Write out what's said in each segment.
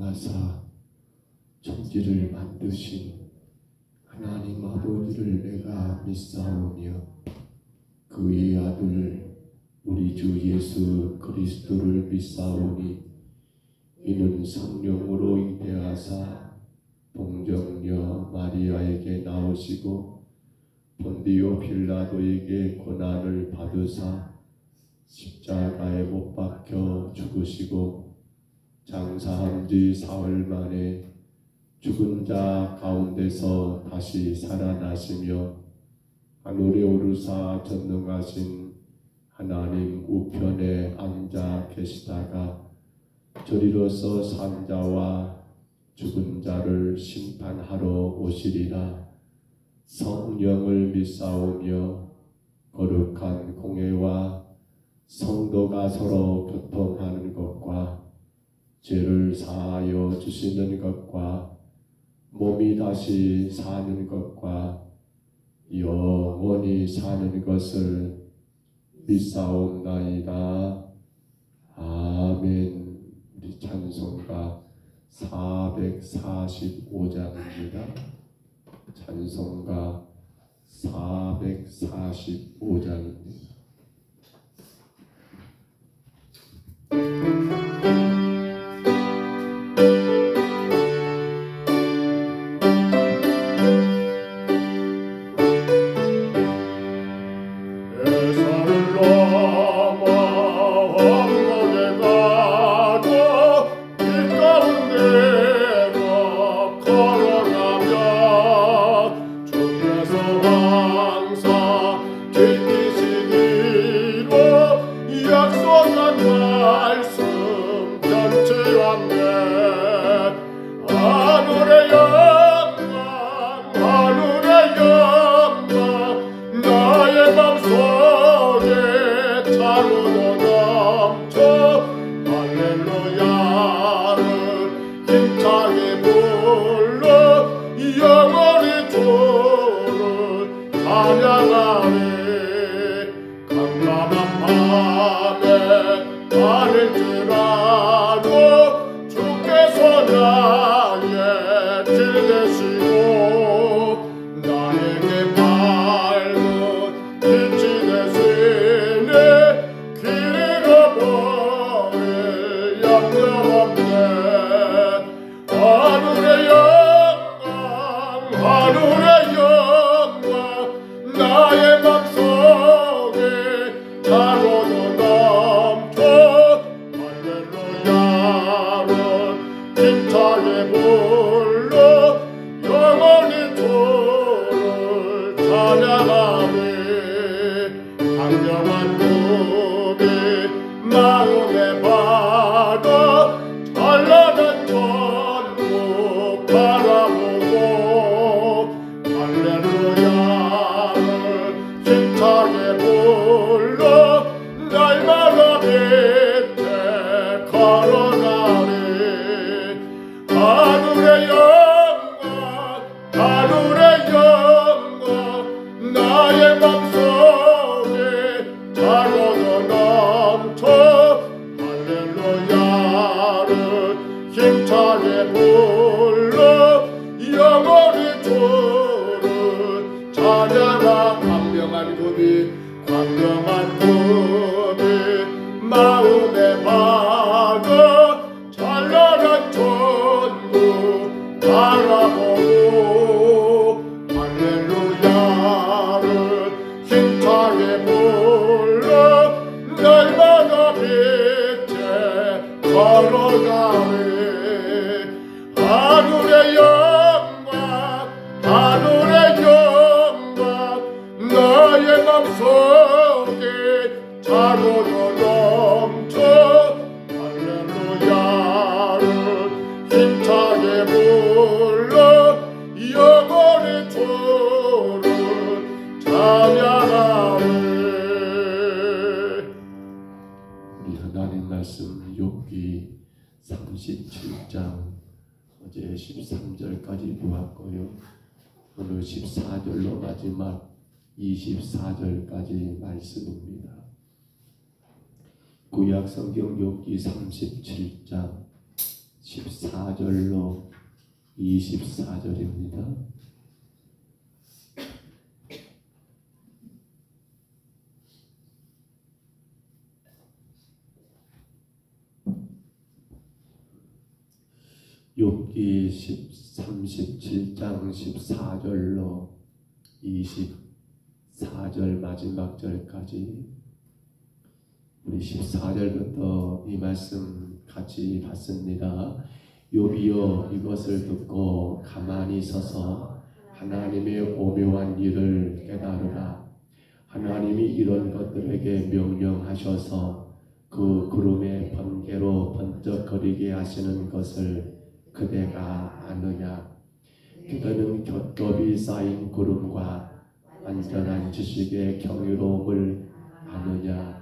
인도하사 천지를 만드신 하나님 아버지를 내가 믿사오며 그의 아들 우리 주 예수 그리스도를 믿사오니 이는 성령으로 잉태하사 동정녀 마리아에게 나오시고 본디오 빌라도에게 고난을 받으사 십자가에 못 박혀 죽으시고 장사한 지 사흘 만에 죽은 자 가운데서 다시 살아나시며 하늘에 오르사 전능하신 하나님 우편에 앉아 계시다가 저리로서 산 자와 죽은 자를 심판하러 오시리라. 성령을 믿사오며 거룩한 공회와 성도가 서로 교통하는 것과 죄를 사하여 주시는 것과 몸이 다시 사는 것과 영원히 사는 것을 믿사옵나이다. 아멘. 우리 찬송가 445장입니다. 찬송가 445장입니다. 말씀 욥기 37장 어제 13절까지 보았고요. 오늘 14절로 마지막 24절까지 말씀입니다. 구약 성경 욥기 37장 14절로 24절입니다. 욥기 37장 14절로 24절 마지막 절까지 우리 14절부터 이 말씀 같이 봤습니다. 욥이여 이것을 듣고 가만히 서서 하나님의 오묘한 일을 깨달으라. 하나님이 이런 것들에게 명령하셔서 그 구름의 번개로 번쩍거리게 하시는 것을 그대가 아느냐. 그대는 겹겹이 쌓인 구름과 완전한 지식의 경이로움을 아느냐.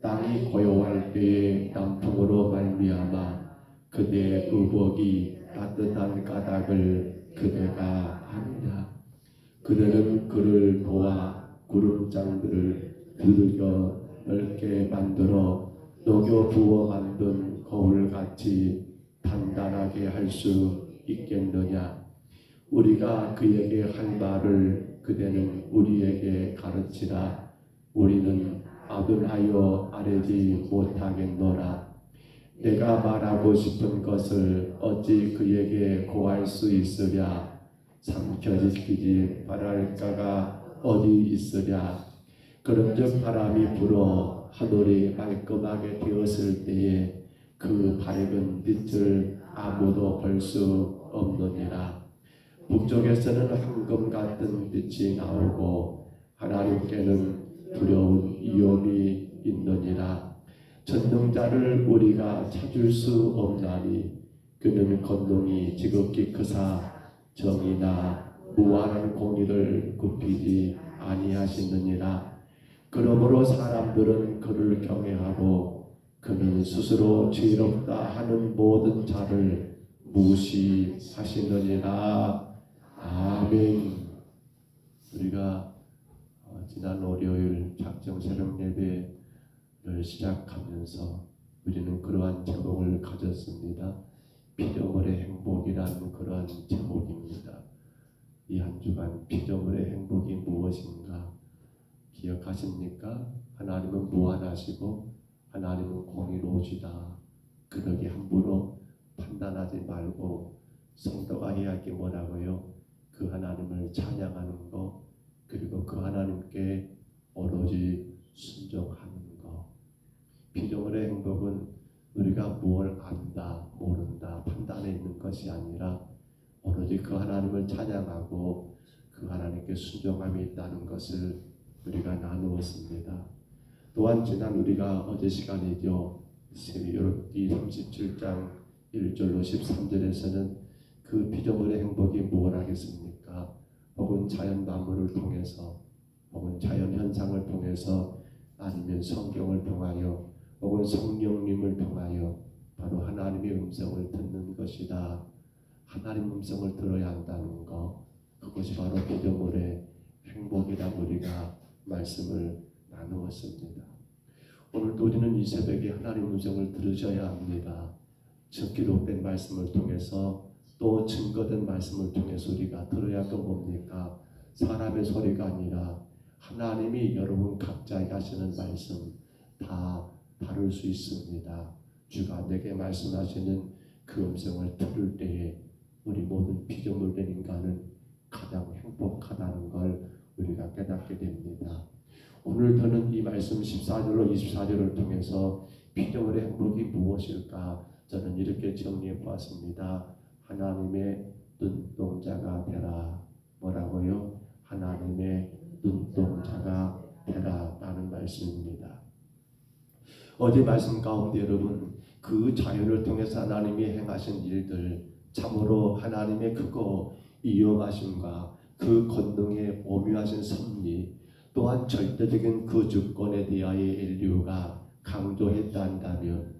땅이 고요할 때에 남풍으로 말미암아 그대의 의복이 따뜻한 까닭을 그대가 아느냐. 그대는 그를 보아 구름장들을 들여 넓게 만들어 녹여 부어 만든 거울같이 단단하게 할 수 있겠느냐. 우리가 그에게 할 말을 그대는 우리에게 가르치라. 우리는 아둔하여 아뢰지 못하겠노라. 내가 말하고 싶은 것을 어찌 그에게 고할 수 있으랴. 삼켜지키지 바랄까가 어디 있으랴. 그런즉 바람이 불어 하늘이 말끔하게 되었을 때에 그 밝은 빛을 아무도 볼 수 없느니라. 북쪽에서는 황금 같은 빛이 나오고 하나님께는 두려운 위험이 있느니라. 전능자를 우리가 찾을 수 없나니 그는 권능이 지극히 크사 정의나 무한한 공의를 굽히지 아니하시느니라. 그러므로 사람들은 그를 경외하고 그는 스스로 지혜롭다 하는 모든 자를 무시하시느니라. 아멘. 우리가 지난 월요일 작정 새벽 예배를 시작하면서 우리는 그러한 제목을 가졌습니다. 피조물의 행복이라는 그러한 제목입니다. 이 한 주간 피조물의 행복이 무엇인가 기억하십니까? 하나님은 무한하시고 하나님은 공의로우시다. 그러기 함부로 판단하지 말고 성도가 해야 할 게 뭐라고요? 그 하나님을 찬양하는 것, 그리고 그 하나님께 오로지 순종하는 것. 피조물의 행복은 우리가 무엇을 안다, 모른다, 판단해 있는 것이 아니라 오로지 그 하나님을 찬양하고 그 하나님께 순종함이 있다는 것을 우리가 나누었습니다. 또한 지난 우리가 어제 시간이죠. 욥기 37장 1절로 13절에서는 그 피조물의 행복이 무엇 하겠습니까? 혹은 자연 만물을 통해서, 혹은 자연 현상을 통해서, 아니면 성경을 통하여, 혹은 성령님을 통하여 바로 하나님의 음성을 듣는 것이다. 하나님 음성을 들어야 한다는 것, 그것이 바로 피조물의 행복이라고 우리가 말씀을 나누었습니다. 오늘도 우리는 이 새벽에 하나님 음성을 들으셔야 합니다. 기록된 말씀을 통해서 또 증거된 말씀을 통해서 우리가 들어야 할 건 뭡니까? 사람의 소리가 아니라 하나님이 여러분 각자에게 하시는 말씀 다 다룰 수 있습니다. 주가 내게 말씀하시는 그 음성을 들을 때에 우리 모든 피조물된 인간은 가장 행복하다는 걸 우리가 깨닫게 됩니다. 오늘 저는 이 말씀 14절로 24절을 통해서 피조물의 행복이 무엇일까 저는 이렇게 정리해 보았습니다. 하나님의 눈동자가 되라. 뭐라고요? 하나님의 눈동자가 되라 라는 말씀입니다. 어제 말씀 가운데 여러분 그 자연을 통해서 하나님이 행하신 일들 참으로 하나님의 크고 위엄하심과 그 권능의 오묘하신 섭리 또한 절대적인 그 주권에 대하여 인류가 강조했다 한다면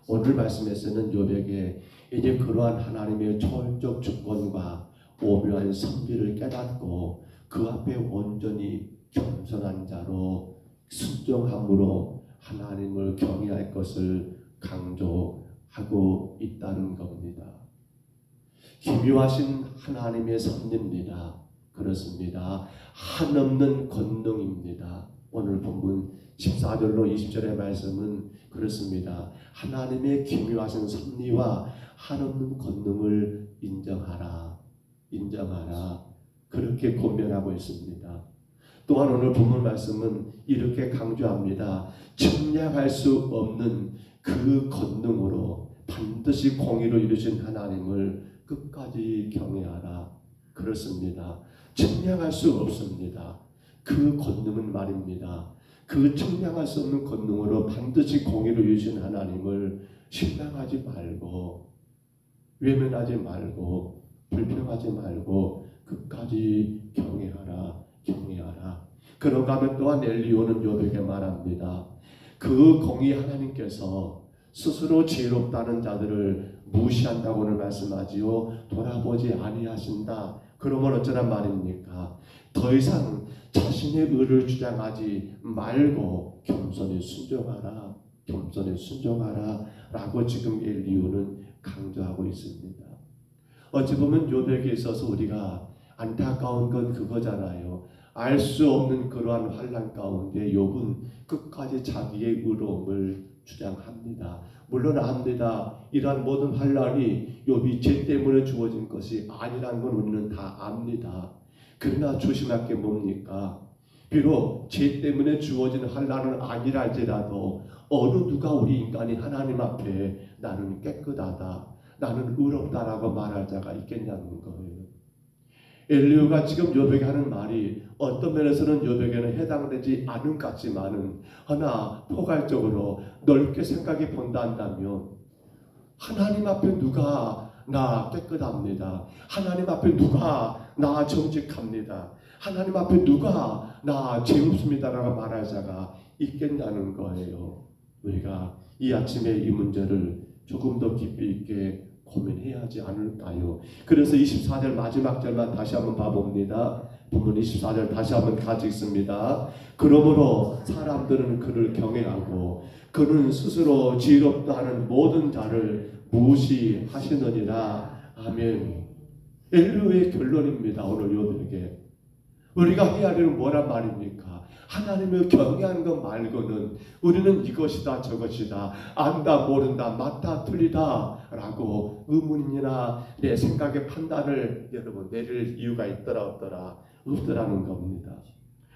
오늘 말씀에서는 욥에게 이제 그러한 하나님의 초월적 주권과 오묘한 섭리를 깨닫고 그 앞에 온전히 겸손한 자로 순종함으로 하나님을 경외할 것을 강조하고 하고 있다는 겁니다. 기묘하신 하나님의 섭리입니다. 그렇습니다. 한없는 권능입니다. 오늘 본문 14절로 20절의 말씀은 그렇습니다. 하나님의 기묘하신 섭리와 한없는 권능을 인정하라. 인정하라. 그렇게 권면하고 있습니다. 또한 오늘 본문 말씀은 이렇게 강조합니다. 측량할 수 없는 그 권능으로 반드시 공의로 이루신 하나님을 끝까지 경외하라. 그렇습니다. 측량할 수 없습니다. 그 권능은 말입니다. 그 측량할 수 없는 권능으로 반드시 공의로 이루신 하나님을 실망하지 말고, 외면하지 말고, 불평하지 말고 끝까지 경외하라. 경외하라. 그런가 하면 또한 엘리야는 욥에게 말합니다. 그 공의 하나님께서 스스로 지혜롭다는 자들을 무시한다고는 말씀하지요. 돌아보지 아니하신다. 그러면 어쩌란 말입니까? 더 이상 자신의 의를 주장하지 말고 겸손히 순종하라. 겸손히 순종하라. 라고 지금 엘리야는 강조하고 있습니다. 어찌 보면 욥에게 있어서 우리가 안타까운 건 그거잖아요. 알 수 없는 그러한 환난 가운데 욥은 끝까지 자기의 의로움을 주장합니다. 물론 압니다. 이러한 모든 환난이 욥이 죄 때문에 주어진 것이 아니라는 건 우리는 다 압니다. 그러나 조심할 게 뭡니까? 비록 죄 때문에 주어진 환난은 아니라 할지라도 어느 누가 우리 인간이 하나님 앞에 나는 깨끗하다, 나는 의롭다라고 말할 자가 있겠냐는 거예요. 엘리야가 지금 욥에게 하는 말이 어떤 면에서는 욥에게는 해당되지 않은 것 같지만은, 하나 포괄적으로 넓게 생각해 본다 한다면, 하나님 앞에 누가 나 깨끗합니다. 하나님 앞에 누가 나 정직합니다. 하나님 앞에 누가 나 죄 없습니다라고 말할 자가 있겠냐는 거예요. 우리가 이 아침에 이 문제를 조금 더 깊이 있게 고민해야 하지 않을까요? 그래서 24절 마지막 절만 다시 한번 봐봅니다. 본문 24절 다시 한번 같이 읽습니다. 그러므로 사람들은 그를 경외하고 그는 스스로 지혜롭다 하는 모든 자를 무시하시느니라. 아멘. 엘리야의 결론입니다. 오늘 욥에게 우리가 해야 할 일은 뭐란 말입니까? 하나님을 경외하는 것 말고는 우리는 이것이다 저것이다, 안다 모른다, 맞다 틀리다 라고 의문이나 내 생각의 판단을 여러분 내릴 이유가 있더라 없더라 없더라는 겁니다.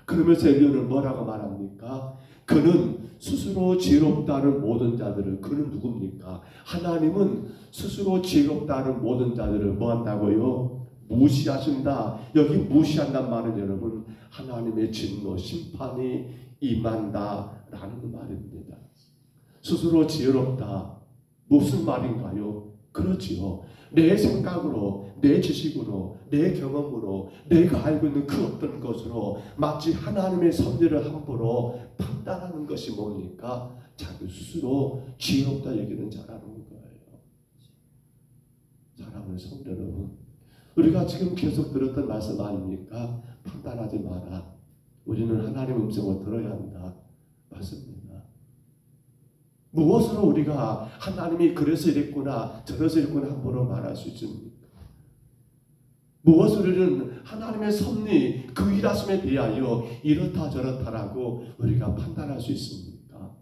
그러면서 엘리야는 뭐라고 말합니까? 그는 스스로 지혜롭다는 모든 자들을, 그는 누굽니까? 하나님은 스스로 지혜롭다는 모든 자들을 뭐 한다고요? 무시하신다. 여기 무시한다는 말은 여러분 하나님의 진노, 심판이 임한다라는 말입니다. 스스로 지혜롭다. 무슨 말인가요? 그렇지요. 내 생각으로, 내 지식으로, 내 경험으로, 내가 알고 있는 그 어떤 것으로 마치 하나님의 섭리를 함부로 판단하는 것이 뭡니까? 자기 스스로 지혜롭다 얘기는 잘하는 거예요. 사랑하는 성도 여러분, 우리가 지금 계속 들었던 말씀 아닙니까? 판단하지 마라. 우리는 하나님의 음성을 들어야 한다. 맞습니다. 무엇으로 우리가 하나님이 그래서 이랬구나 저래서 이랬구나 함부로 말할 수 있습니까? 무엇으로는 하나님의 섭리, 그 일하심에 대하여 이렇다 저렇다라고 우리가 판단할 수 있습니까?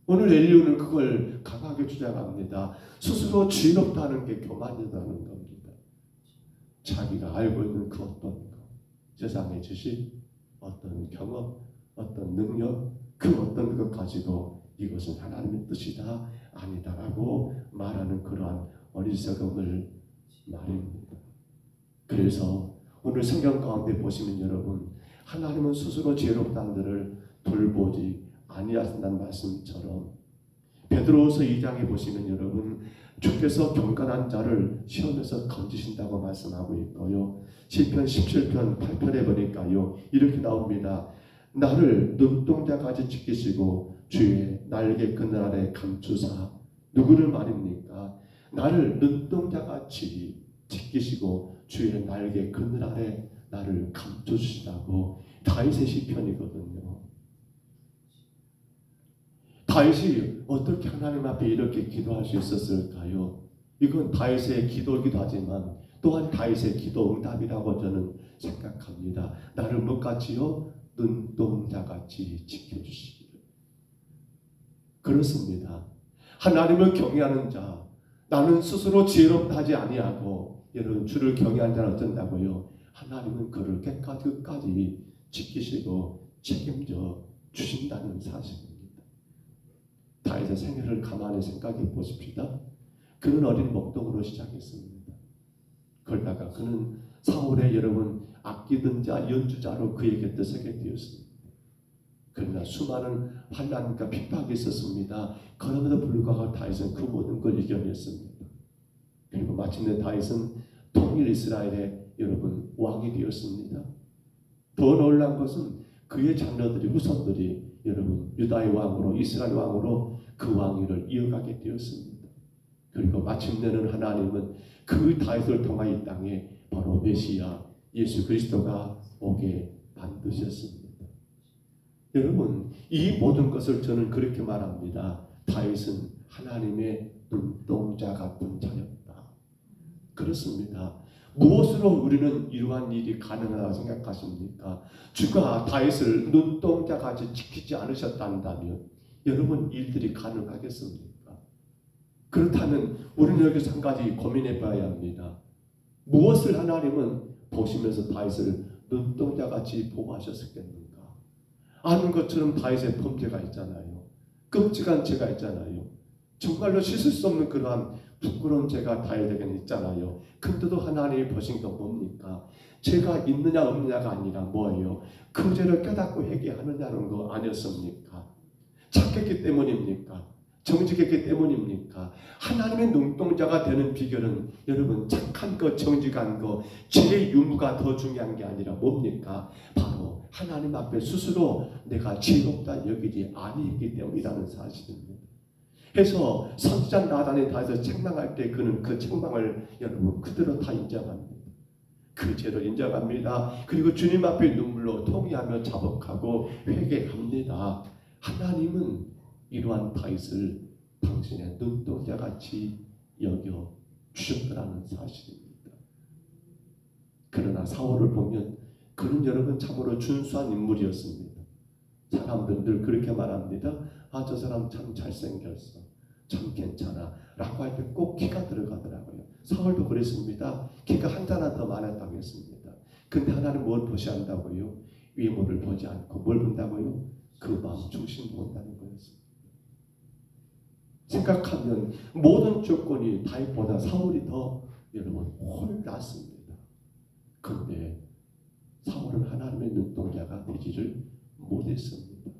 오늘 엘리야는 그걸 강하게 주장합니다. 스스로 지혜롭다는 게 교만이라는 겁니다. 자기가 알고 있는 그 어떤 것, 세상의 지식, 어떤 경험, 어떤 능력, 그 어떤 것 가지고 이것은 하나님의 뜻이다, 아니다라고 말하는 그러한 어리석음을 말입니다. 그래서 오늘 성경 가운데 보시면 여러분, 하나님은 스스로 지혜롭다는 자를 돌보지 아니하신다는 말씀처럼 베드로후서 2장에 보시면 여러분, 주께서 경건한 자를 시험에서 건지신다고 말씀하고 있고요. 시편 17편 8편에 보니까요 이렇게 나옵니다. 나를 눈동자까지 지키시고 주의 날개 그늘 아래 감추사. 누구를 말입니까? 나를 눈동자같이 지키시고 주의 날개 그늘 아래 나를 감추시라고. 다윗의 시편이거든요. 다윗이 어떻게 하나님 앞에 이렇게 기도할 수 있었을까요? 이건 다윗의 기도이기도 하지만 또한 다윗의 기도 응답이라고 저는 생각합니다. 나를 뭐같이요? 눈동자같이 지켜주시기를. 그렇습니다. 하나님을 경외하는 자, 나는 스스로 지혜롭다 하지 아니하고, 여러분 주를 경외하는 자는 어쩐다고요? 하나님은 그를 끝까지 지키시고 책임져 주신다는 사실입니다. 다윗의 생애를 가만히 생각해 보십시다. 그는 어린 목동으로 시작했습니다. 그러다가 그는 사울의 여러분 아끼던 자 연주자로 그의 곁에 서게 되었습니다. 그러나 수많은 환난과 핍박이 있었습니다. 그럼에도 불구하고 다윗은 그 모든 걸 이겨냈습니다. 그리고 마침내 다윗은 통일 이스라엘의 여러분 왕이 되었습니다. 더 놀라운 것은 그의 자녀들이 후손들이 여러분 유다의 왕으로 이스라엘 왕으로 그 왕위를 이어가게 되었습니다. 그리고 마침내는 하나님은 그 다윗을 통하여 이 땅에 바로 메시아 예수 그리스도가 오게 만드셨습니다. 여러분 이 모든 것을 저는 그렇게 말합니다. 다윗은 하나님의 눈동자 같은 자였다. 그렇습니다. 무엇으로 우리는 이러한 일이 가능하다고 생각하십니까? 주가 다윗을 눈동자같이 지키지 않으셨다면 여러분 일들이 가능하겠습니까? 그렇다면 우리는 여기서 한 가지 고민해 봐야 합니다. 무엇을 하나님은 보시면서 다윗을 눈동자같이 보호하셨겠는가? 아는 것처럼 다윗의 범죄가 있잖아요. 끔찍한 죄가 있잖아요. 정말로 씻을 수 없는 그러한 부끄러운 죄가 다윗에게는 있잖아요. 근데도 하나님이 보신 건 뭡니까? 죄가 있느냐 없느냐가 아니라 뭐예요? 그 죄를 깨닫고 회개하느냐는 거 아니었습니까? 착했기 때문입니까? 정직했기 때문입니까? 하나님의 눈동자가 되는 비결은 여러분 착한 것, 정직한 것, 죄의 유무가 더 중요한 게 아니라 뭡니까? 바로 하나님 앞에 스스로 내가 지혜롭다 여기지 아니했기 때문이라는 사실입니다. 해서 선지자 나단에 다해서 책망할 때 그는 그 책망을 여러분 그대로 다 인정합니다. 그 죄를 인정합니다. 그리고 주님 앞에 눈물로 통회하며 자복하고 회개합니다. 하나님은 이러한 다윗을 당신의 눈동자같이 여겨 주셨다는 사실입니다. 그러나 사울을 보면 그는 여러분 참으로 준수한 인물이었습니다. 사람들 늘 그렇게 말합니다. 아, 저 사람 참 잘생겼어. 참 괜찮아. 라고 할 때 꼭 키가 들어가더라고요. 사울도 그랬습니다. 키가 한 자나 더 많았다고 했습니다. 근데 하나는 뭘 보시한다고요? 외모를 보지 않고 뭘 본다고요? 그 마음 중심 본다는 거였습니다. 생각하면 모든 조건이 다윗보다 사울이 더 여러분 훨 낫습니다. 그런데 사울은 하나님의 눈동자가 되지를 못했습니다.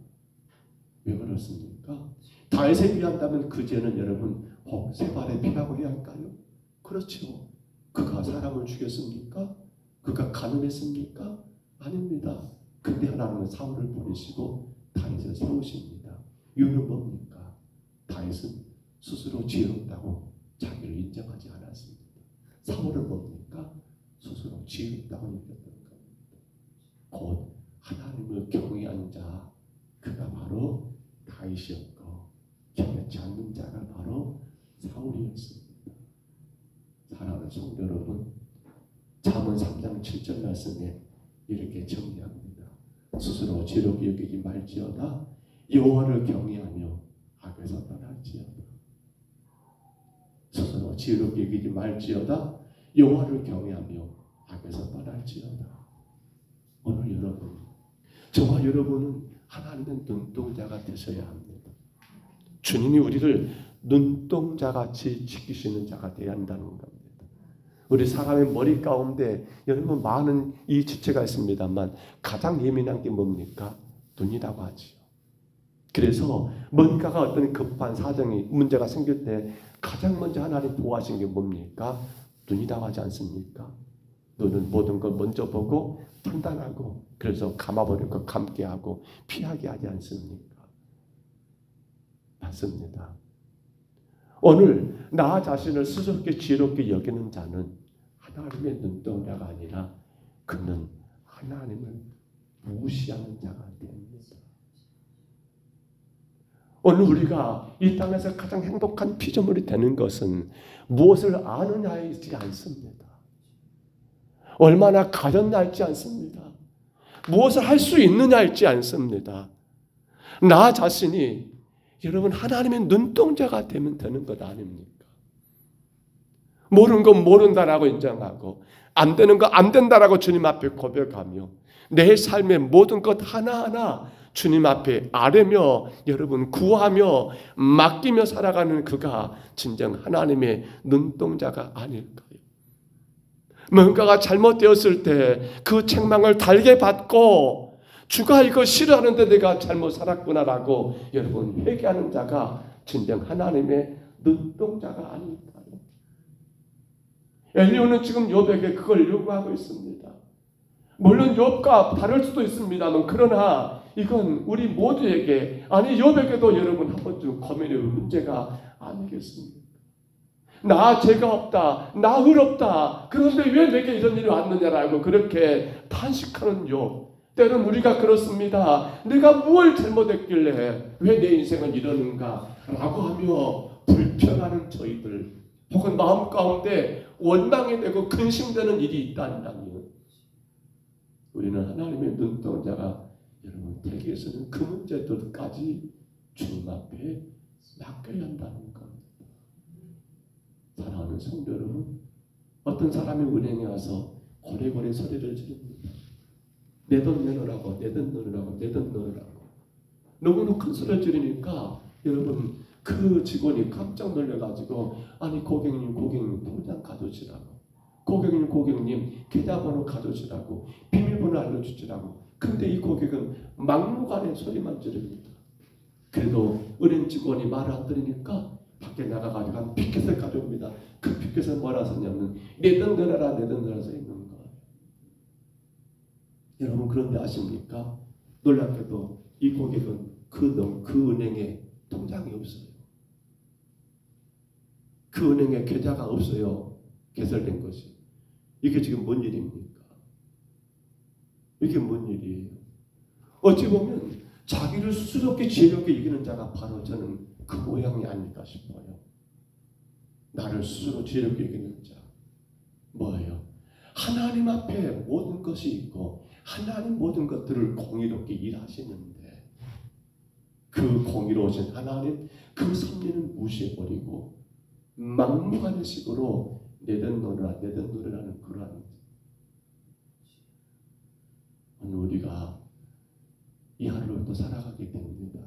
왜 그렇습니까? 다윗에 비한다면 그 죄는 여러분 혹 세 발의 피라고 해야 할까요? 그렇죠. 그가 사람을 죽였습니까? 그가 가늠했습니까? 아닙니다. 근데 하나님은 사울을 보내시고 다윗을 세우십니다. 이유는 뭡니까? 다윗은 스스로 지혜롭다고 자기를 인정하지 않았습니다. 사울은 뭡니까? 스스로 지혜롭다고 여겼던 겁니다. 곧 하나님을 경외한 자, 그가 바로 다윗이었고 경외치 않는 자가 바로 사울이었습니다. 사랑하는 성도 여러분, 잠언 3장 7절 말씀에 이렇게 정리합니다. 스스로 지혜롭게 여기지 말지어다 여호와를 경외하며 악에서 떠날지어다. 스스로 지혜롭게 여기지 말지어다 여호와를 경외하며 악에서 떠날지어다. 오늘 여러분, 저와 여러분은 하나님의 눈동자가 되셔야 합니다. 주님이 우리를 눈동자같이 지키시는 자가 되어야 한다는 겁니다. 우리 사람의 머리 가운데 여러분 많은 이 지체가 있습니다만 가장 예민한 게 뭡니까? 눈이라고 하지요. 그래서 뭔가가 어떤 급한 사정이 문제가 생길 때 가장 먼저 하나님 보호하신 게 뭡니까? 눈이라고 하지 않습니까? 눈은 모든 걸 먼저 보고 판단하고 그래서 감아버리고 감게 하고 피하게 하지 않습니까? 맞습니다. 오늘 나 자신을 스스롭게 지혜롭게 여기는 자는 하나님의 눈동자가 아니라 그는 하나님을 무시하는 자가 됩니다. 오늘 우리가 이 땅에서 가장 행복한 피조물이 되는 것은 무엇을 아느냐이지 않습니다. 얼마나 가졌냐이지 않습니다. 무엇을 할 수 있느냐이지 않습니다. 나 자신이 여러분 하나님의 눈동자가 되면 되는 것 아닙니까? 모르는 건 모른다라고 인정하고 안 되는 거 안 된다라고 주님 앞에 고백하며 내 삶의 모든 것 하나하나 주님 앞에 아뢰며 여러분 구하며 맡기며 살아가는 그가 진정 하나님의 눈동자가 아닐까요? 뭔가가 잘못되었을 때 그 책망을 달게 받고 주가 이거 싫어하는데 내가 잘못 살았구나라고 여러분 회개하는 자가 진정 하나님의 눈동자가 아닐까요? 엘리야는 지금 욥에게 그걸 요구하고 있습니다. 물론 욥과 다를 수도 있습니다만 그러나 이건 우리 모두에게 아니 욥에게도 여러분 한 번쯤 고민의 문제가 아니겠습니까? 나 죄가 없다. 나 의롭다. 그런데 왜 내게 이런 일이 왔느냐라고 그렇게 탄식하는 욥. 때로는 우리가 그렇습니다. 내가 무엇을 잘못했길래 왜 내 인생은 이러는가 라고 하며 불평하는 저희들 혹은 마음 가운데 원망이 되고 근심되는 일이 있다면 우리는 하나님의 눈동자가 여러분 되기위해서는 그 문제들까지 주님 앞에 맡겨야 한다는 겁니다. 사랑하는 성도 여러분, 어떤 사람이 은행에 와서 고래고래 소리를 지릅니다. 내 돈 내놓으라고, 내 돈 넣으라고, 내 돈 넣으라고. 너무나 큰 소리를 지르니까 여러분 그 직원이 깜짝 놀라가지고 아니 고객님 통장 가져오시라고, 고객님 계좌번호 가져오시라고, 비밀번호 알려주시라고. 근데 이 고객은 막무가내 소리만 지릅니다. 그래도 은행 직원이 말을 안 들으니까 밖에 나가가지고 한 피켓을 가져옵니다. 그 피켓에 뭐라 썼냐면 내 돈 내놔라, 내 돈 내놔라 써 있는 거예요. 여러분 그런데 아십니까? 놀랍게도 이 고객은 그 은행에 통장이 없어요. 그 은행에 계좌가 없어요. 개설된 것이. 이게 지금 뭔 일입니까? 이게 뭔 일이에요? 어찌 보면 자기를 스스롭게 지혜롭게 이기는 자가 바로 저는 그 모양이 아닐까 싶어요. 나를 스스로 지혜롭게 이기는 자. 뭐예요? 하나님 앞에 모든 것이 있고 하나님 모든 것들을 공의롭게 일하시는데 그 공의로우신 하나님 그 섭리는 무시해버리고 막무가내 식으로 내 돈 노래라 내 돈 노래라는 그러한 오늘 우리가 이 하루를 또 살아가게 됩니다.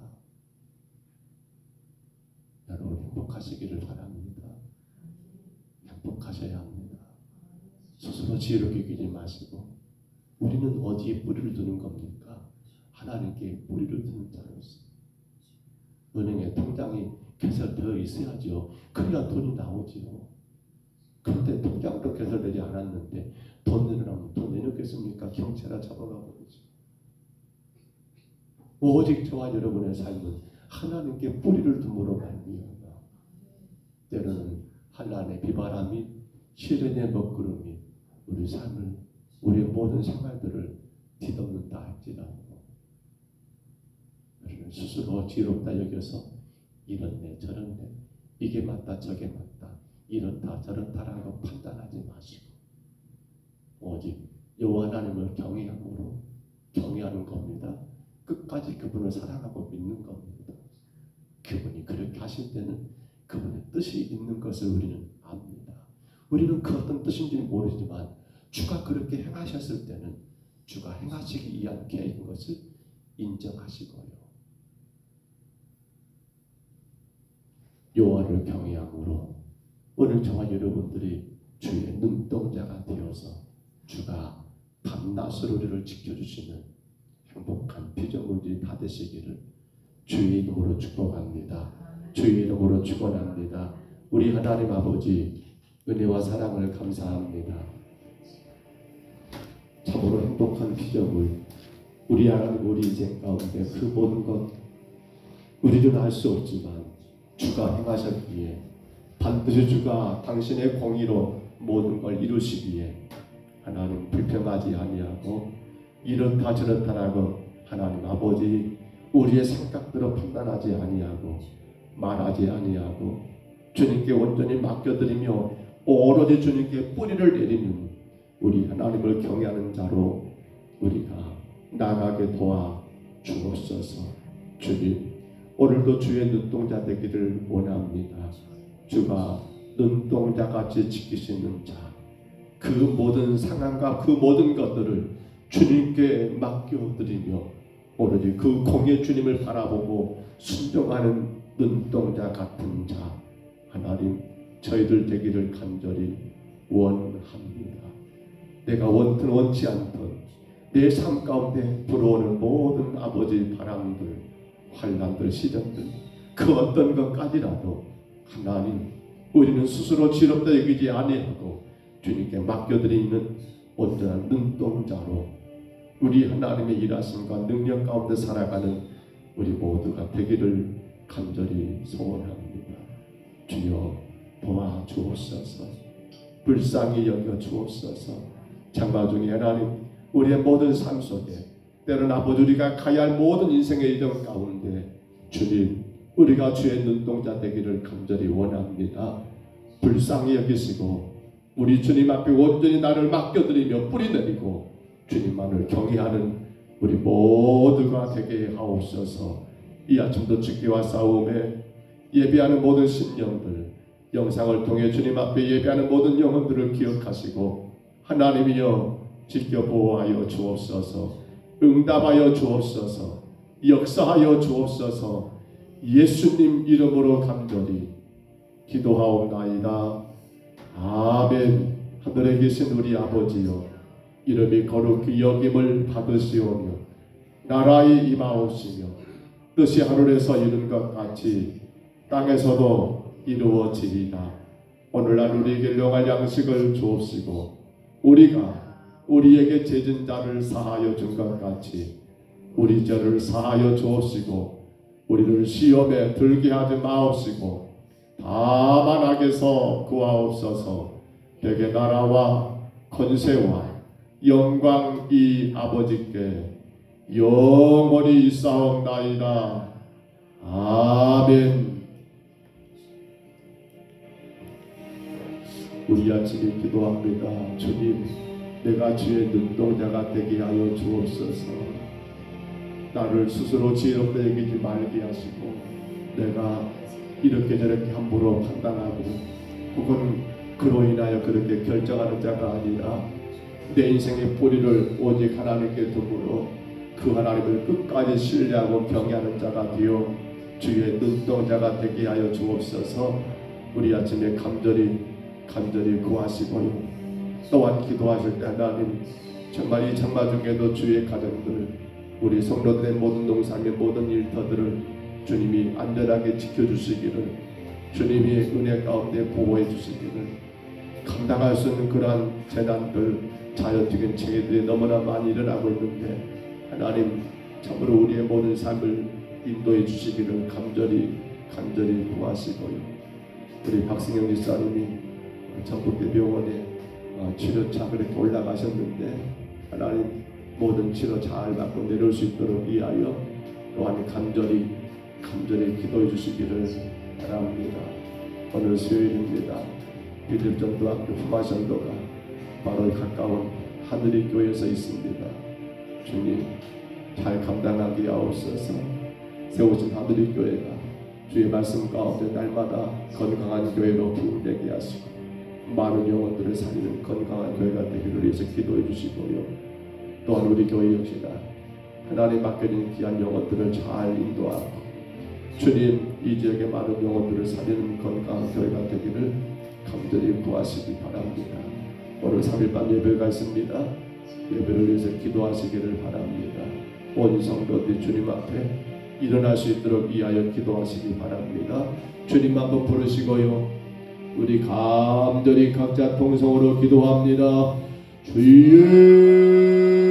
여러분 행복하시기를 바랍니다. 행복하셔야 합니다. 스스로 지혜롭게 이기지 마시고 우리는 어디에 뿌리를 두는 겁니까? 하나님께 뿌리를 두는 자로서 은행에 통장이 개설되어 있어야죠. 그래야 돈이 나오지요. 그런데 통장도 개설되지 않았는데 돈 내놓으라면 돈 내놓겠습니까? 경찰에 잡아가 버리죠. 오직 저와 여러분의 삶은 하나님께 뿌리를 둠으로 말미암아 때로는 한란의 비바람이 시련의 먹구름이 우리 삶을 우리의 모든 생활들을 뒤덮는다 할지라도 우리는 스스로 지혜롭다 여겨서 이렇네 저렇네 이게 맞다 저게 맞다 이렇다 저렇다라고 판단하지 마시고 오직 여호와 하나님을 경외함으로 경외하는 겁니다. 끝까지 그분을 사랑하고 믿는 겁니다. 그분이 그렇게 하실 때는 그분의 뜻이 있는 것을 우리는 압니다. 우리는 그 어떤 뜻인지는 모르지만 주가 그렇게 행하셨을 때는 주가 행하시기 위한 계획인 것을 인정하시고요. 여호와를 경외함으로 오늘 저와 여러분들이 주의 눈동자가 되어서 주가 밤낮으로 우리를 지켜주시는 행복한 피조물들이 다 되시기를 주의 이름으로 축복합니다. 주의 이름으로 축원합니다. 우리 하나님 아버지 은혜와 사랑을 감사합니다. 참으로 행복한 피조물 우리 하나님 우리 인생 가운데 그 모든 것 우리는 알 수 없지만 주가 행하셨기에 반드시 주가 당신의 공의로 모든 걸 이루시기에 하나님 불평하지 아니하고 이렇다 저렇다라고 하나님 아버지 우리의 생각대로 판단하지 아니하고 말하지 아니하고 주님께 온전히 맡겨드리며 오로지 주님께 뿌리를 내리는 우리 하나님을 경외하는 자로 우리가 나가게 도와 주옵소서. 주님, 오늘도 주의 눈동자 되기를 원합니다. 주가 눈동자같이 지키시는 자, 그 모든 상황과 그 모든 것들을 주님께 맡겨드리며 오로지 그 공의 주님을 바라보고 순종하는 눈동자 같은 자, 하나님 저희들 되기를 간절히 원합니다. 내가 원든 원치 않던 내 삶 가운데 불어오는 모든 아버지 바람들, 환난들, 시련들, 그 어떤 것까지라도 하나님 우리는 스스로 지럽다 여기지 아니하고 주님께 맡겨드리는 온전한 눈동자로 우리 하나님의 일하심과 능력 가운데 살아가는 우리 모두가 되기를 간절히 소원합니다. 주여 도와주옵소서. 불쌍히 여겨 주옵소서. 장마 중에 하나님 우리의 모든 삶 속에 때로는 아버지 우리가 가야 할 모든 인생의 이정 가운데 주님 우리가 주의 눈동자 되기를 간절히 원합니다. 불쌍히 여기시고 우리 주님 앞에 온전히 나를 맡겨드리며 뿌리내리고 주님만을 경외하는 우리 모두가 되게 하옵소서. 이 아침도 죽기와 싸움에 예배하는 모든 심령들, 영상을 통해 주님 앞에 예배하는 모든 영혼들을 기억하시고 하나님이여 지켜보호하여 주옵소서. 응답하여 주옵소서. 역사하여 주옵소서. 예수님 이름으로 간절히 기도하옵나이다. 아멘. 하늘에 계신 우리 아버지여, 이름이 거룩히 여김을 받으시오며 나라의 임하옵시며 뜻이 하늘에서 이룬 것 같이 땅에서도 이루어지리다. 오늘날 우리에게 일용할 양식을 주옵시고 우리가 우리에게 죄진 자를 사하여 준 것 같이 우리 죄를 사하여 주옵시고 우리를 시험에 들게 하지 마옵시고 다만 악에서 구하옵소서. 대개 나라와 권세와 영광이 아버지께 영원히 있사옵나이다. 아멘. 우리 아침에 기도합니다. 주님, 내가 주의 눈동자가 되게 하여 주옵소서. 나를 스스로 지혜롭다 여기지 말게 하시고 내가 이렇게 저렇게 함부로 판단하고 혹은 그로 인하여 그렇게 결정하는 자가 아니라 내 인생의 뿌리를 오직 하나님께 두므로 그 하나님을 끝까지 신뢰하고 경외하는 자가 되어 주의 눈동자가 되게 하여 주옵소서. 우리 아침에 간절히 구하시고요. 또한 기도하실 때 하나님 정말 이 장마 중에도 주의 가정들 우리 성도들의 모든 농산의 모든 일터들을 주님이 안전하게 지켜주시기를 주님이 은혜 가운데 보호해 주시기를 감당할 수 있는 그러한 재난들 자연적인 체계들이 너무나 많이 일어나고 있는데 하나님 참으로 우리의 모든 삶을 인도해 주시기를 간절히 구하시고요. 우리 박승영 집사님이 전북대병원에 치료차 그렇게 올라가셨는데 하나님 모든 치료 잘 받고 내려올 수 있도록 위하여 또한 간절히 기도해 주시기를 바랍니다. 오늘 수요일입니다. 빌립전도학교 품화전도가 바로 가까운 하늘의 교회에서 있습니다. 주님 잘 감당하게 하옵소서. 세우신 하늘의 교회가 주의 말씀 가운데 날마다 건강한 교회로 부흥되게 하시고 많은 영혼들을 살리는 건강한 교회가 되기를 위해서 기도해 주시고요. 또한 우리 교회 역시나 하나님 맡겨진 귀한 영혼들을 잘 인도하고 주님 이 지역의 많은 영혼들을 살리는 건강한 교회가 되기를 간절히 구하시기 바랍니다. 오늘 3일밤 예배가 있습니다. 예배를 위해서 기도하시기를 바랍니다. 온 성도들이 주님 앞에 일어날 수 있도록 위하여 기도하시기 바랍니다. 주님 한번 부르시고요. 우리 간절히 각자 통성으로 기도합니다. 주여